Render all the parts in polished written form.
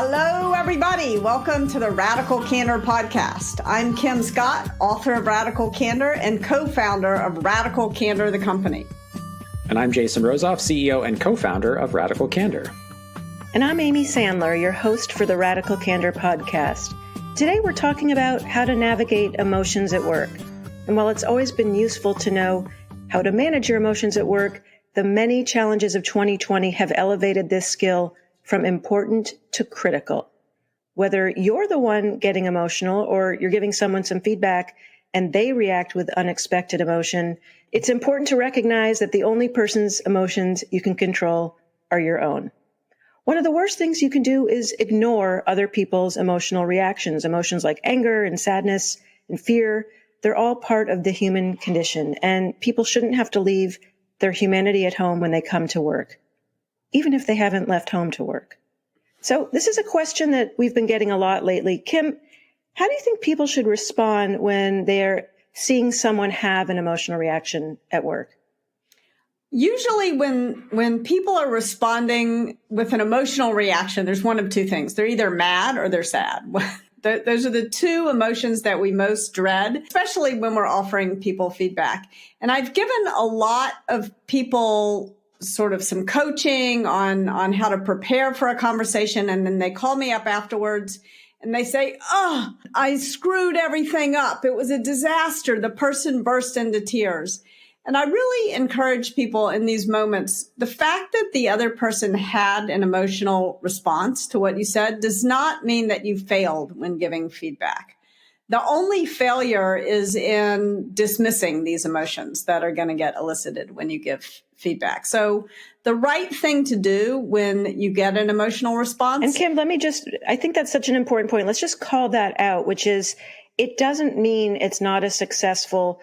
Hello, everybody. Welcome to the Radical Candor podcast. I'm Kim Scott, author of Radical Candor and co-founder of Radical Candor, the company. And I'm Jason Rosoff, CEO and co-founder of Radical Candor. And I'm Amy Sandler, your host for the Radical Candor podcast. Today we're talking about how to navigate emotions at work. And while it's always been useful to know how to manage your emotions at work, the many challenges of 2020 have elevated this skill from important to critical. Whether you're the one getting emotional or you're giving someone some feedback and they react with unexpected emotion, it's important to recognize that the only person's emotions you can control are your own. One of the worst things you can do is ignore other people's emotional reactions. Emotions like anger and sadness and fear, they're all part of the human condition, and people shouldn't have to leave their humanity at home when they come to work, even if they haven't left home to work. So this is a question that we've been getting a lot lately. Kim, how do you think people should respond when they're seeing someone have an emotional reaction at work? Usually when people are responding with an emotional reaction, there's one of two things. They're either mad or they're sad. Those are the two emotions that we most dread, especially when we're offering people feedback. And I've given a lot of people sort of some coaching on how to prepare for a conversation. And then they call me up afterwards and they say, "Oh, I screwed everything up. It was a disaster." The person burst into tears. And I really encourage people in these moments, the fact that the other person had an emotional response to what you said does not mean that you failed when giving feedback. The only failure is in dismissing these emotions that are going to get elicited when you give feedback. So the right thing to do when you get an emotional response. And Kim, I think that's such an important point. Let's just call that out, which is it doesn't mean it's not a successful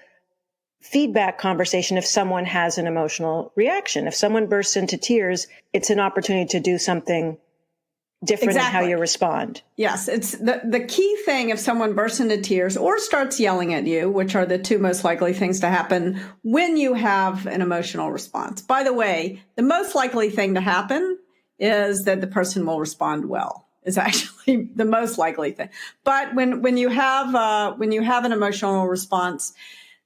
feedback conversation if someone has an emotional reaction. If someone bursts into tears, it's an opportunity to do something different in how you respond. Yes, it's the key thing if someone bursts into tears or starts yelling at you, which are the two most likely things to happen when you have an emotional response. By the way, the most likely thing to happen is that the person will respond well. Is actually the most likely thing. But when you have an emotional response,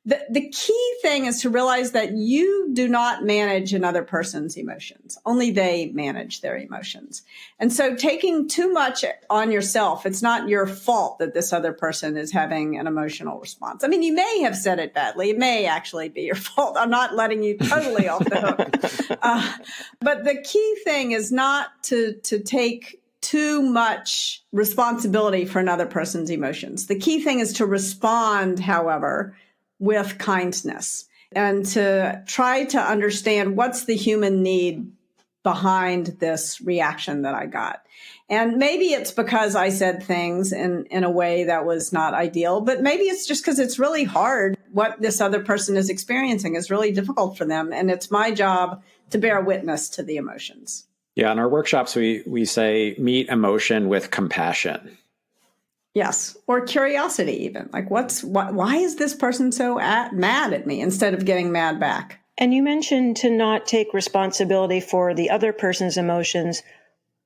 the key thing is to realize that you do not manage another person's emotions. Only they manage their emotions. And so taking too much on yourself, it's not your fault that this other person is having an emotional response. I mean, you may have said it badly. It may actually be your fault. I'm not letting you totally off the hook. But the key thing is not to take too much responsibility for another person's emotions. The key thing is to respond, however, with kindness and to try to understand what's the human need behind this reaction that I got. And maybe it's because I said things in a way that was not ideal, but maybe it's just because it's really hard. What this other person is experiencing is really difficult for them. And it's my job to bear witness to the emotions. Yeah, in our workshops, we say meet emotion with compassion. Yes. Or curiosity even. Like why is this person so mad at me instead of getting mad back? And you mentioned to not take responsibility for the other person's emotions.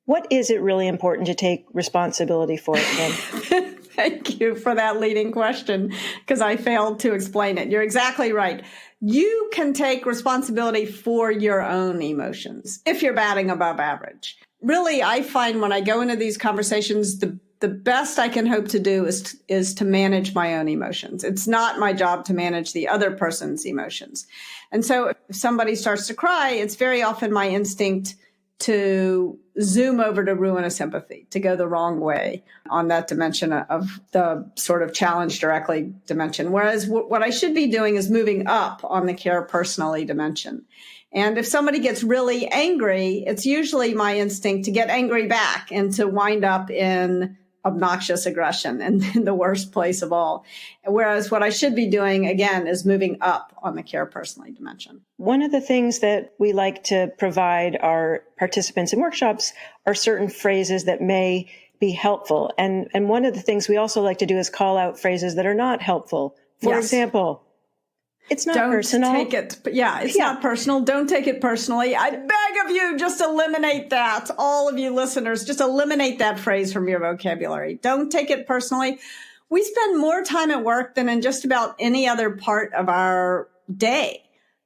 What is it really important to take responsibility for, Kim? Thank you for that leading question, because I failed to explain it. You're exactly right. You can take responsibility for your own emotions if you're batting above average. Really, I find when I go into these conversations, the best I can hope to do is to manage my own emotions. It's not my job to manage the other person's emotions. And so if somebody starts to cry, it's very often my instinct to zoom over to ruin a sympathy, to go the wrong way on that dimension of the sort of challenge directly dimension. Whereas what I should be doing is moving up on the care personally dimension. And if somebody gets really angry, it's usually my instinct to get angry back and to wind up in obnoxious aggression and in the worst place of all. Whereas what I should be doing, again, is moving up on the care personally dimension. One of the things that we like to provide our participants in workshops are certain phrases that may be helpful. And one of the things we also like to do is call out phrases that are not helpful. For example, It's not Don't personal. take it. Yeah, it's not personal. Don't take it personally. I beg of you, just eliminate that. All of you listeners, just eliminate that phrase from your vocabulary. Don't take it personally. We spend more time at work than in just about any other part of our day.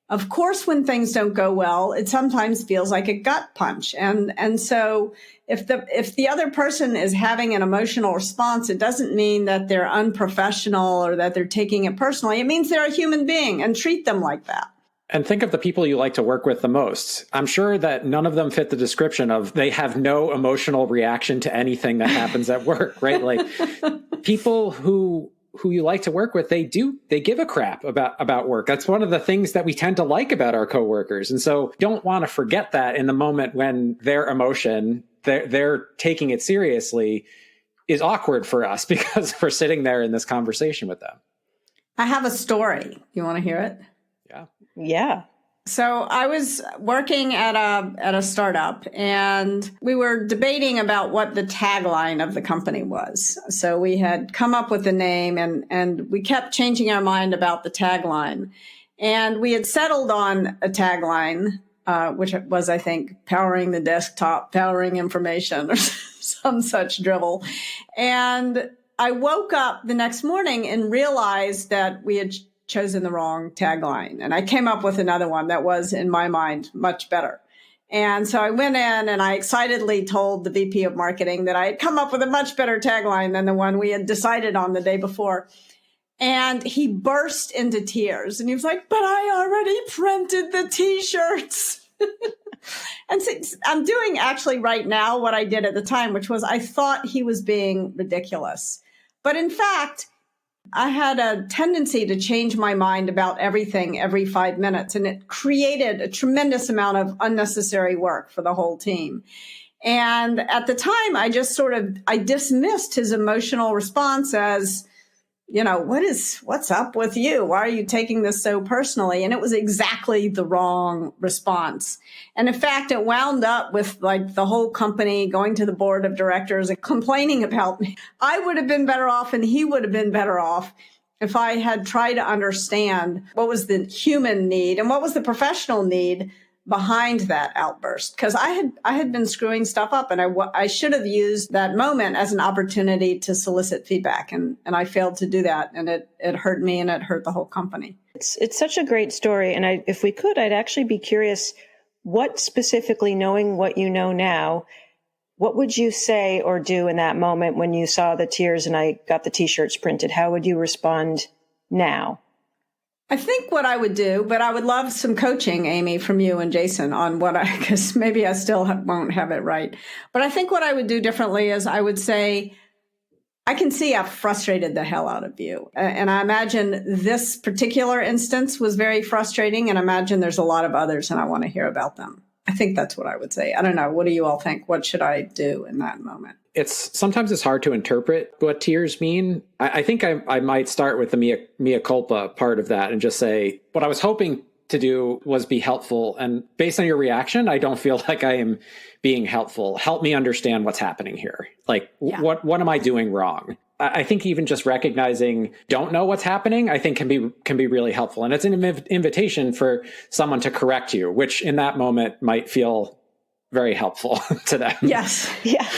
Of course, when things don't go well, it sometimes feels like a gut punch. And so if the other person is having an emotional response, it doesn't mean that they're unprofessional or that they're taking it personally. It means they're a human being, and treat them like that. And think of the people you like to work with the most. I'm sure that none of them fit the description of they have no emotional reaction to anything that happens at work, right? Like people who you like to work with, they give a crap about work. That's one of the things that we tend to like about our coworkers. And so don't want to forget that in the moment when their emotion, they're taking it seriously, is awkward for us because we're sitting there in this conversation with them. I have a story. You want to hear it? Yeah. So I was working at a startup, and we were debating about what the tagline of the company was. So we had come up with a name, and we kept changing our mind about the tagline. And we had settled on a tagline, which was, I think, powering the desktop, powering information, or some such drivel. And I woke up the next morning and realized that we had chosen the wrong tagline. And I came up with another one that was, in my mind, much better. And so I went in and I excitedly told the VP of marketing that I had come up with a much better tagline than the one we had decided on the day before. And he burst into tears and he was like, "But I already printed the t-shirts." And so I'm doing actually right now what I did at the time, which was I thought he was being ridiculous. But in fact, I had a tendency to change my mind about everything every 5 minutes, and it created a tremendous amount of unnecessary work for the whole team. And at the time, I dismissed his emotional response as, what's up with you? Why are you taking this so personally? And it was exactly the wrong response. And in fact, it wound up with like the whole company going to the board of directors and complaining about me. I would have been better off, and he would have been better off if I had tried to understand what was the human need and what was the professional need behind that outburst. Because I had been screwing stuff up, and I should have used that moment as an opportunity to solicit feedback. And I failed to do that. And it hurt me, and it hurt the whole company. It's such a great story. And if we could, I'd actually be curious, what specifically, knowing what you know now, what would you say or do in that moment when you saw the tears and I got the t-shirts printed? How would you respond now? I think what I would do, but I would love some coaching, Amy, from you and Jason on because maybe I still won't have it right. But I think what I would do differently is I would say, I can see I've frustrated the hell out of you. And I imagine this particular instance was very frustrating, and I imagine there's a lot of others, and I want to hear about them. I think that's what I would say. I don't know. What do you all think? What should I do in that moment? Sometimes it's hard to interpret what tears mean. I think I might start with the mea culpa part of that and just say, what I was hoping to do was be helpful. And based on your reaction, I don't feel like I am being helpful. Help me understand what's happening here. Like, what am I doing wrong? I think even just recognizing don't know what's happening, I think can be really helpful. And it's an invitation for someone to correct you, which in that moment might feel very helpful to them. Yes. Yeah.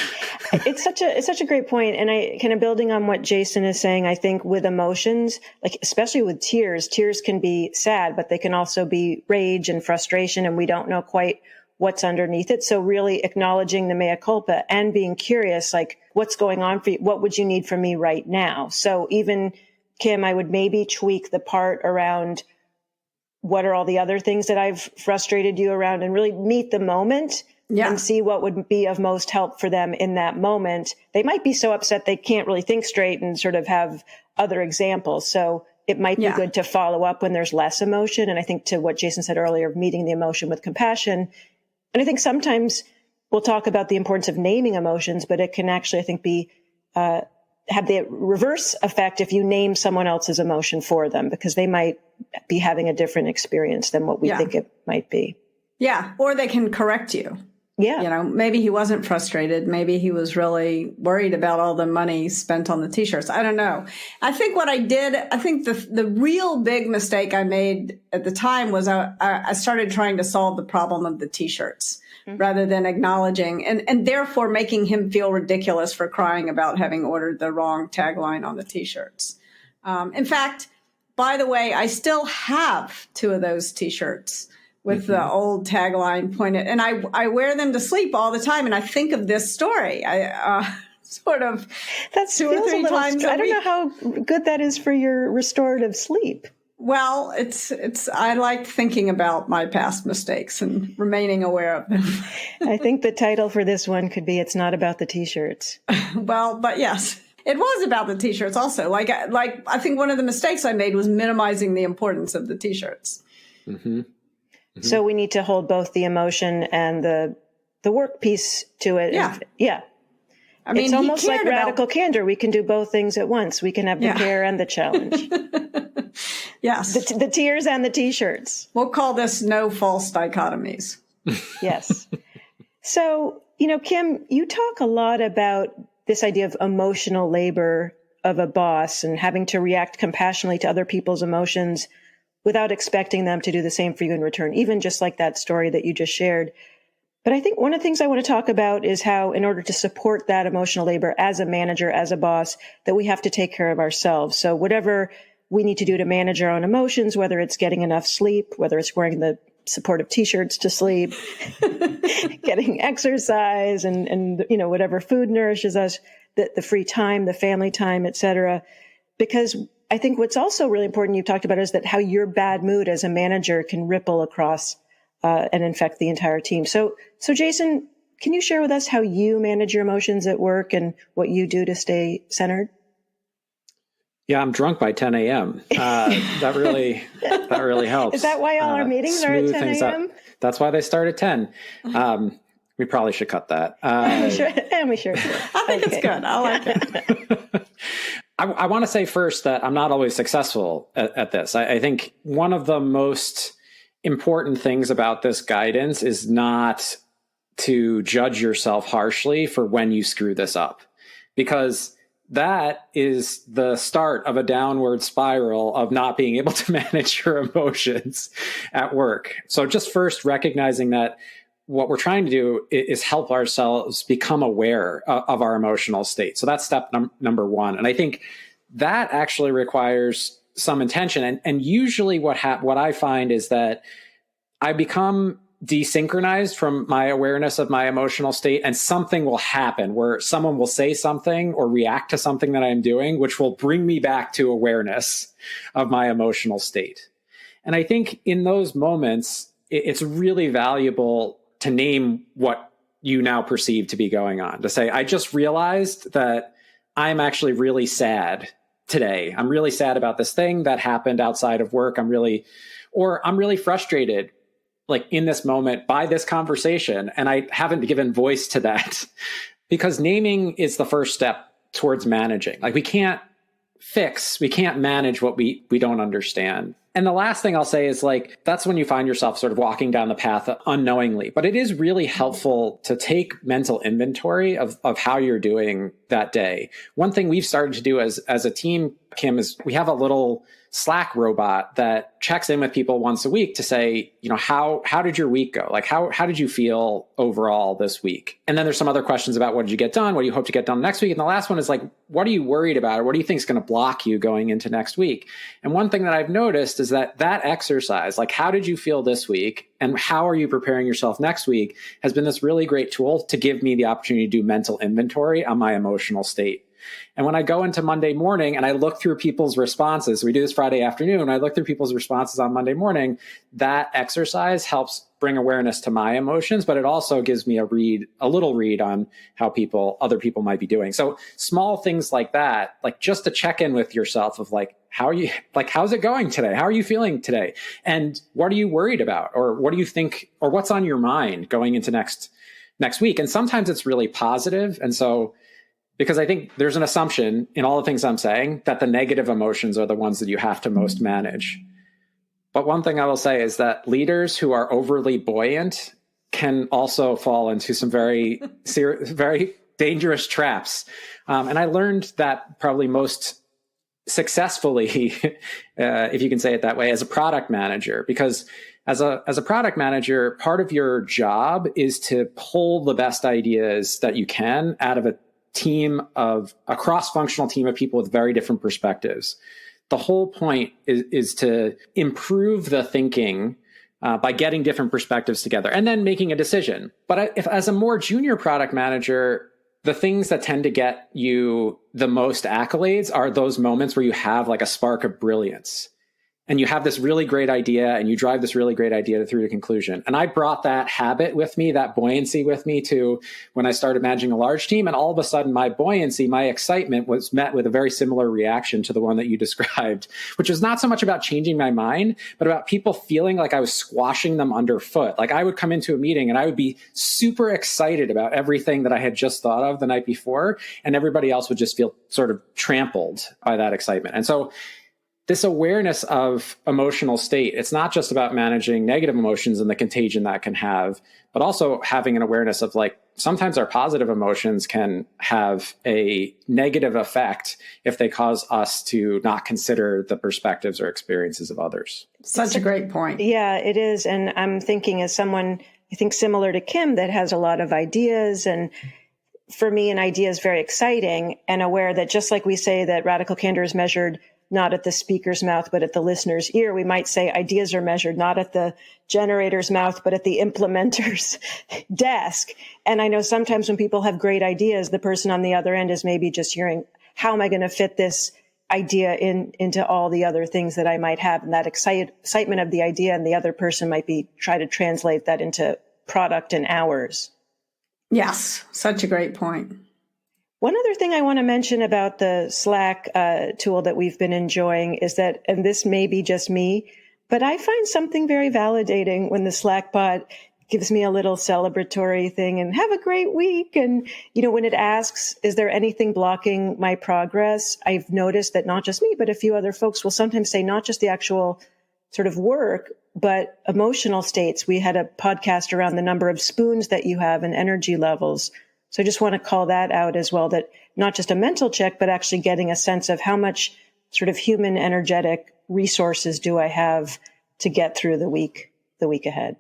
It's such a great point. And I kind of building on what Jason is saying, I think with emotions, like especially with tears can be sad, but they can also be rage and frustration, and we don't know quite what's underneath it. So really acknowledging the mea culpa and being curious, like what's going on for you? What would you need from me right now? So even Kim, I would maybe tweak the part around what are all the other things that I've frustrated you around, and really meet the moment. Yeah. And see what would be of most help for them in that moment. They might be so upset they can't really think straight and sort of have other examples. So it might be good to follow up when there's less emotion. And I think to what Jason said earlier, meeting the emotion with compassion. And I think sometimes we'll talk about the importance of naming emotions, but it can actually, I think, be have the reverse effect if you name someone else's emotion for them, because they might be having a different experience than what we think it might be. Yeah. Or they can correct you. Yeah. You know, maybe he wasn't frustrated. Maybe he was really worried about all the money spent on the t-shirts. I don't know. I think what I did, I think the real big mistake I made at the time was I started trying to solve the problem of the t-shirts rather than acknowledging and therefore making him feel ridiculous for crying about having ordered the wrong tagline on the t-shirts. In fact, by the way, I still have 2 of those t-shirts with the old tagline pointed, and I wear them to sleep all the time. And I think of this story. I sort of that's 2 or 3 times. I don't know how good that is for your restorative sleep. Well, it's. I like thinking about my past mistakes and remaining aware of them. I think the title for this one could be "It's Not About the T-Shirts." Well, but yes. It was about the t-shirts also. Like I think one of the mistakes I made was minimizing the importance of the t-shirts. Mm-hmm. Mm-hmm. So we need to hold both the emotion and the work piece to it. Yeah. I mean, it's almost like Radical Candor. We can do both things at once. We can have the care and the challenge. Yes. The tears and the t-shirts. We'll call this no false dichotomies. Yes. So, Kim, you talk a lot about this idea of emotional labor of a boss and having to react compassionately to other people's emotions without expecting them to do the same for you in return, even just like that story that you just shared. But I think one of the things I want to talk about is how, in order to support that emotional labor as a manager, as a boss, that we have to take care of ourselves. So whatever we need to do to manage our own emotions, whether it's getting enough sleep, whether it's wearing the supportive t-shirts to sleep, getting exercise and whatever food nourishes us, the free time, the family time, et cetera. Because I think what's also really important you've talked about is that how your bad mood as a manager can ripple across and infect the entire team. So Jason, can you share with us how you manage your emotions at work and what you do to stay centered? Yeah, I'm drunk by 10 a.m. That really helps. Is that why all our meetings are at 10 a.m.? That's why they start at 10. We probably should cut that. We sure should. I think it's good. I like it. I want to say first that I'm not always successful at this. I think one of the most important things about this guidance is not to judge yourself harshly for when you screw this up, because that is the start of a downward spiral of not being able to manage your emotions at work. So just first recognizing that what we're trying to do is help ourselves become aware of our emotional state. So that's step number 1. And I think that actually requires some intention. And usually what I find is that I become desynchronized from my awareness of my emotional state, and something will happen where someone will say something or react to something that I'm doing, which will bring me back to awareness of my emotional state. And I think in those moments, it's really valuable to name what you now perceive to be going on, to say, I just realized that I'm actually really sad today. I'm really sad about this thing that happened outside of work. I'm really frustrated like in this moment by this conversation. And I haven't given voice to that, because naming is the first step towards managing. Like we can't manage what we don't understand. And the last thing I'll say is like, that's when you find yourself sort of walking down the path unknowingly. But it is really helpful to take mental inventory of how you're doing that day. One thing we've started to do as a team, Kim, is we have a little Slack robot that checks in with people once a week to say, how did your week go? Like, how did you feel overall this week? And then there's some other questions about what did you get done? What do you hope to get done next week? And the last one is like, what are you worried about? Or what do you think is going to block you going into next week? And one thing that I've noticed is that exercise, like, how did you feel this week? And how are you preparing yourself next week, has been this really great tool to give me the opportunity to do mental inventory on my emotional state. And when I go into Monday morning and I look through people's responses, we do this Friday afternoon, I look through people's responses on Monday morning, that exercise helps bring awareness to my emotions, but it also gives me a little read on how other people might be doing. So small things like that, like just to check in with yourself of like, how's it going today? How are you feeling today? And what are you worried about? Or what do you think, or what's on your mind going into next week? And sometimes it's really positive. And so, because I think there's an assumption in all the things I'm saying that the negative emotions are the ones that you have to most manage. But one thing I will say is that leaders who are overly buoyant can also fall into some very very dangerous traps. And I learned that probably most successfully, if you can say it that way, as a product manager, because as a product manager, part of your job is to pull the best ideas that you can out of a cross-functional team of people with very different perspectives. The whole point is to improve the thinking by getting different perspectives together and then making a decision. But if as a more junior product manager, the things that tend to get you the most accolades are those moments where you have like a spark of brilliance and you have this really great idea and you drive this really great idea through to conclusion. And I brought that habit with me, that buoyancy with me to when I started managing a large team. And all of a sudden my buoyancy, my excitement was met with a very similar reaction to the one that you described, which was not so much about changing my mind, but about people feeling like I was squashing them underfoot. Like I would come into a meeting and I would be super excited about everything that I had just thought of the night before. And everybody else would just feel sort of trampled by that excitement. And so this awareness of emotional state, it's not just about managing negative emotions and the contagion that can have, but also having an awareness of like, sometimes our positive emotions can have a negative effect if they cause us to not consider the perspectives or experiences of others. Such a great point. Yeah, it is. And I'm thinking as someone, I think similar to Kim, that has a lot of ideas. And for me, an idea is very exciting and aware that just like we say that radical candor is measured not at the speaker's mouth, but at the listener's ear. We might say ideas are measured not at the generator's mouth, but at the implementer's desk. And I know sometimes when people have great ideas, the person on the other end is maybe just hearing, how am I going to fit this idea into all the other things that I might have? And that excitement of the idea, and the other person might be try to translate that into product and hours. Yes, such a great point. One other thing I want to mention about the Slack tool that we've been enjoying is that, and this may be just me, but I find something very validating when the Slack bot gives me a little celebratory thing and have a great week. And, you know, when it asks, is there anything blocking my progress? I've noticed that not just me, but a few other folks will sometimes say not just the actual sort of work, but emotional states. We had a podcast around the number of spoons that you have and energy levels. So I just want to call that out as well, that not just a mental check, but actually getting a sense of how much sort of human energetic resources do I have to get through the week ahead.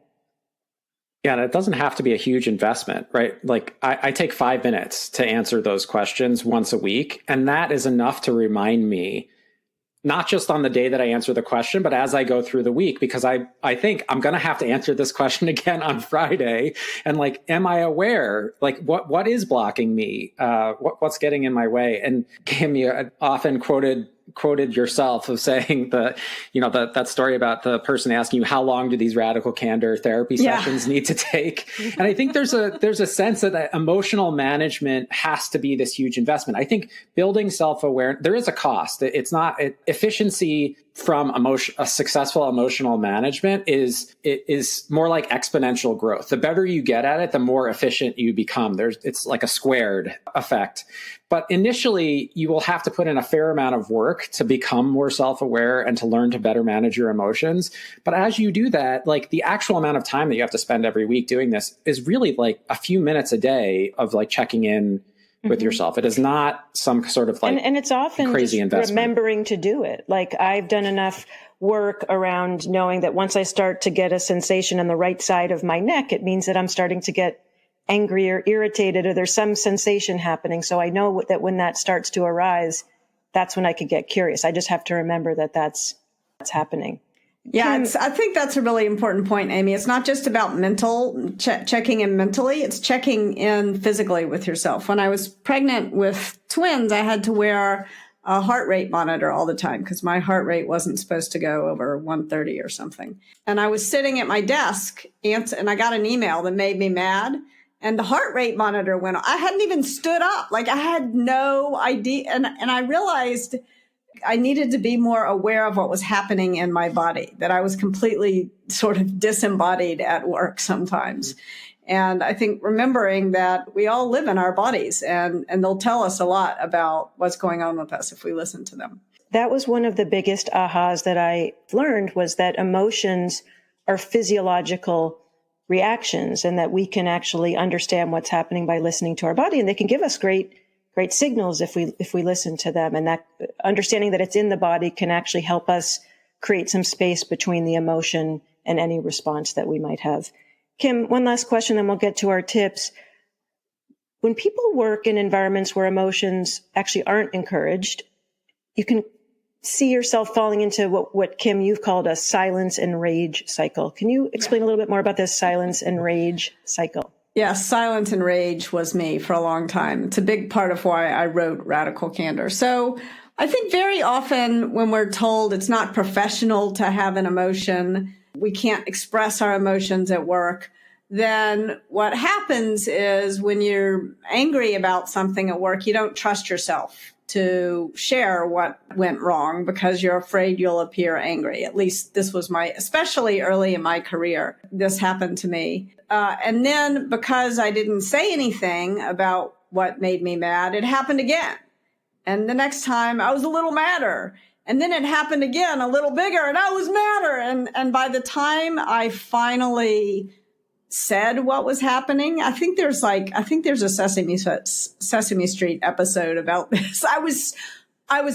Yeah, and it doesn't have to be a huge investment, right? Like I take 5 minutes to answer those questions once a week, and that is enough to remind me, not just on the day that I answer the question, but as I go through the week, because I think I'm going to have to answer this question again on Friday. And like, am I aware? Like, what is blocking me? What's getting in my way? And Kim, you often quoted yourself of saying that story about the person asking you, how long do these radical candor therapy sessions need to take? And I think there's a sense that emotional management has to be this huge investment. I think building self-awareness, there is a cost. It's not efficiency from a successful emotional management is more like exponential growth. The better you get at it, the more efficient you become. It's like a squared effect. But initially, you will have to put in a fair amount of work to become more self-aware and to learn to better manage your emotions. But as you do that, like the actual amount of time that you have to spend every week doing this is really like a few minutes a day of like checking in with yourself. It is not some sort of like and it's often crazy just investment. Remembering to do it. Like I've done enough work around knowing that once I start to get a sensation on the right side of my neck, it means that I'm starting to get angry or irritated, or there's some sensation happening. So I know that when that starts to arise, that's when I could get curious. I just have to remember that that's happening. Yeah, I think that's a really important point, Amy. It's not just about checking in mentally, it's checking in physically with yourself. When I was pregnant with twins, I had to wear a heart rate monitor all the time because my heart rate wasn't supposed to go over 130 or something. And I was sitting at my desk and I got an email that made me mad. And the heart rate monitor went on. I hadn't even stood up. Like I had no idea. And I realized I needed to be more aware of what was happening in my body, that I was completely sort of disembodied at work sometimes. And I think remembering that we all live in our bodies and they'll tell us a lot about what's going on with us if we listen to them. That was one of the biggest ahas that I learned, was that emotions are physiological reactions, and that we can actually understand what's happening by listening to our body. And they can give us great signals if we listen to them. And that understanding that it's in the body can actually help us create some space between the emotion and any response that we might have. Kim, one last question, then we'll get to our tips. When people work in environments where emotions actually aren't encouraged, you can see yourself falling into what Kim, you've called a silence and rage cycle. Can you explain a little bit more about this silence and rage cycle? Yes, silence and rage was me for a long time. It's a big part of why I wrote Radical Candor. So I think very often when we're told it's not professional to have an emotion, we can't express our emotions at work, then what happens is when you're angry about something at work, you don't trust yourself to share what went wrong because you're afraid you'll appear angry. At least this was especially early in my career, this happened to me. And then because I didn't say anything about what made me mad, it happened again. And the next time I was a little madder. And then it happened again, a little bigger, and I was madder. And by the time I finally said what was happening, I think there's a Sesame Street episode about this. I was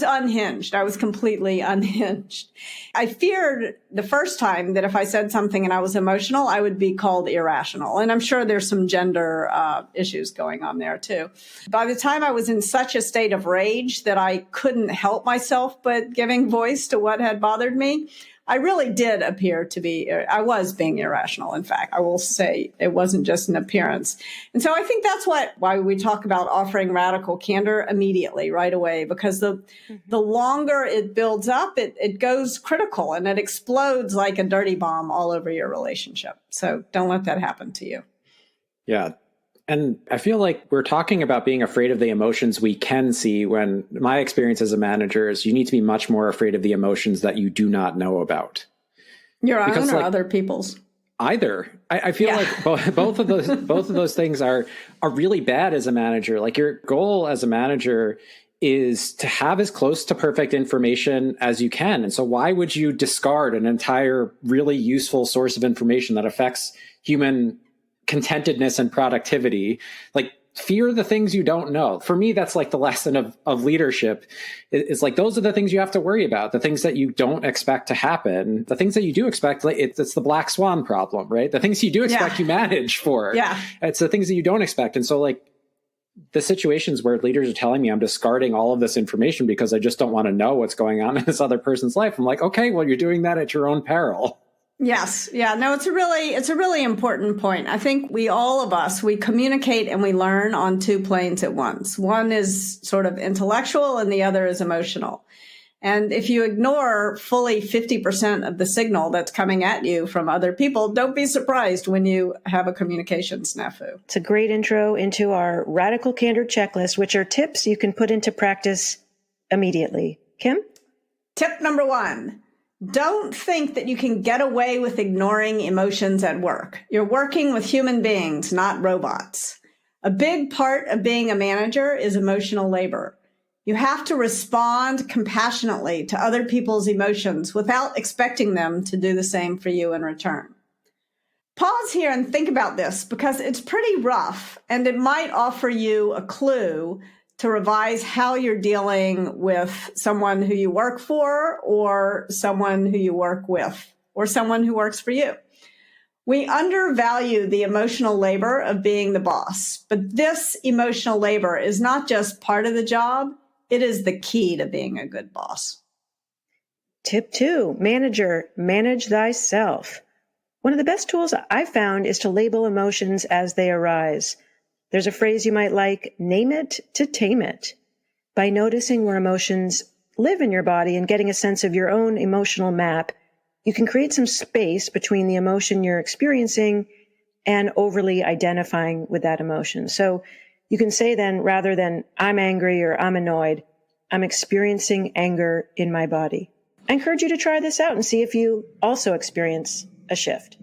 unhinged. I was completely unhinged. I feared the first time that if I said something and I was emotional, I would be called irrational. And I'm sure there's some gender issues going on there too. By the time I was in such a state of rage that I couldn't help myself but giving voice to what had bothered me, I really did appear to be, I was being irrational. In fact, I will say it wasn't just an appearance. And so I think that's why we talk about offering radical candor immediately, right away, because the longer it builds up, it goes critical and it explodes like a dirty bomb all over your relationship. So don't let that happen to you. Yeah. And I feel like we're talking about being afraid of the emotions we can see, when my experience as a manager is you need to be much more afraid of the emotions that you do not know about. Your own or other people's? Either. I feel like both of those things are really bad as a manager. Like, your goal as a manager is to have as close to perfect information as you can. And so why would you discard an entire really useful source of information that affects human contentedness and productivity? Like, fear the things you don't know. For me, that's like the lesson of leadership. It's like, those are the things you have to worry about, the things that you don't expect to happen. The things that you do expect, like, it's the black swan problem, right? The things you do expect, you manage for. Yeah. It's the things that you don't expect. And so, like, the situations where leaders are telling me I'm discarding all of this information because I just don't want to know what's going on in this other person's life, I'm like, okay, well, you're doing that at your own peril. Yes. Yeah. No, it's a really important point. I think we communicate and we learn on two planes at once. One is sort of intellectual and the other is emotional. And if you ignore fully 50% of the signal that's coming at you from other people, don't be surprised when you have a communication snafu. It's a great intro into our Radical Candor checklist, which are tips you can put into practice immediately. Kim? Tip number 1. Don't think that you can get away with ignoring emotions at work. You're working with human beings, not robots. A big part of being a manager is emotional labor. You have to respond compassionately to other people's emotions without expecting them to do the same for you in return. Pause here and think about this, because it's pretty rough and it might offer you a clue to revise how you're dealing with someone who you work for, or someone who you work with, or someone who works for you. We undervalue the emotional labor of being the boss, but this emotional labor is not just part of the job, it is the key to being a good boss. Tip 2, manager, manage thyself. One of the best tools I've found is to label emotions as they arise. There's a phrase you might like, name it to tame it. By noticing where emotions live in your body and getting a sense of your own emotional map, you can create some space between the emotion you're experiencing and overly identifying with that emotion. So you can say then, rather than I'm angry or I'm annoyed, I'm experiencing anger in my body. I encourage you to try this out and see if you also experience a shift.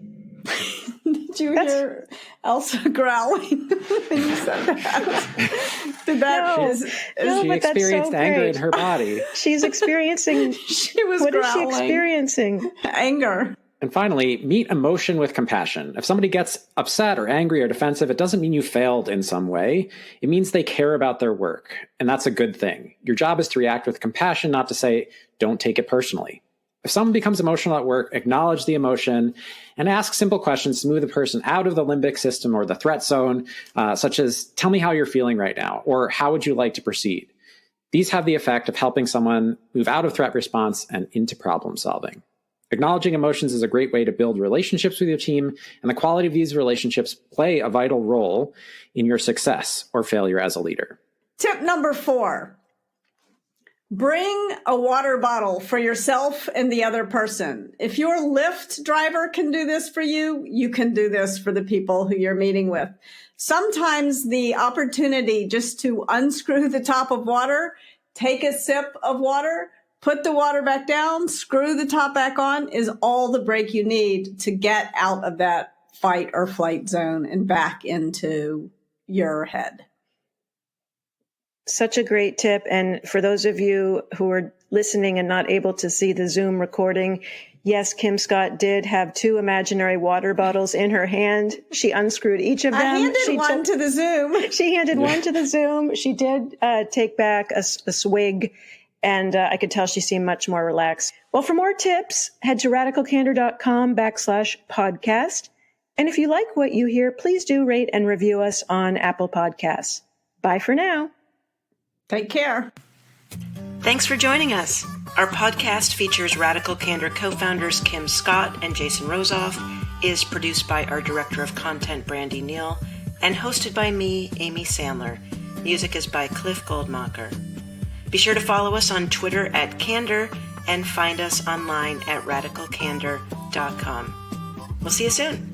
Did you hear Elsa growling when you said that? Did that? No, she experienced so anger great. in her body. She's experiencing. She was What growling. is she experiencing? Anger. And finally, meet emotion with compassion. If somebody gets upset or angry or defensive, it doesn't mean you failed in some way. It means they care about their work, and that's a good thing. Your job is to react with compassion, not to say, don't take it personally. If someone becomes emotional at work, acknowledge the emotion and ask simple questions to move the person out of the limbic system or the threat zone, such as, tell me how you're feeling right now, or how would you like to proceed? These have the effect of helping someone move out of threat response and into problem solving. Acknowledging emotions is a great way to build relationships with your team, and the quality of these relationships play a vital role in your success or failure as a leader. Tip number 4, bring a water bottle for yourself and the other person. If your Lyft driver can do this for you, you can do this for the people who you're meeting with. Sometimes the opportunity just to unscrew the top of water, take a sip of water, put the water back down, screw the top back on is all the break you need to get out of that fight or flight zone and back into your head. Such a great tip. And for those of you who are listening and not able to see the Zoom recording, yes, Kim Scott did have 2 imaginary water bottles in her hand. She unscrewed each of them. I handed one to the Zoom. She handed one to the Zoom. She did take back a swig. And I could tell she seemed much more relaxed. Well, for more tips, head to radicalcandor.com/podcast. And if you like what you hear, please do rate and review us on Apple Podcasts. Bye for now. Take care. Thanks for joining us. Our podcast features Radical Candor co-founders Kim Scott and Jason Rosoff, is produced by our Director of Content, Brandy Neal, and hosted by me, Amy Sandler. Music is by Cliff Goldmacher. Be sure to follow us on Twitter at Candor and find us online at radicalcandor.com. We'll see you soon.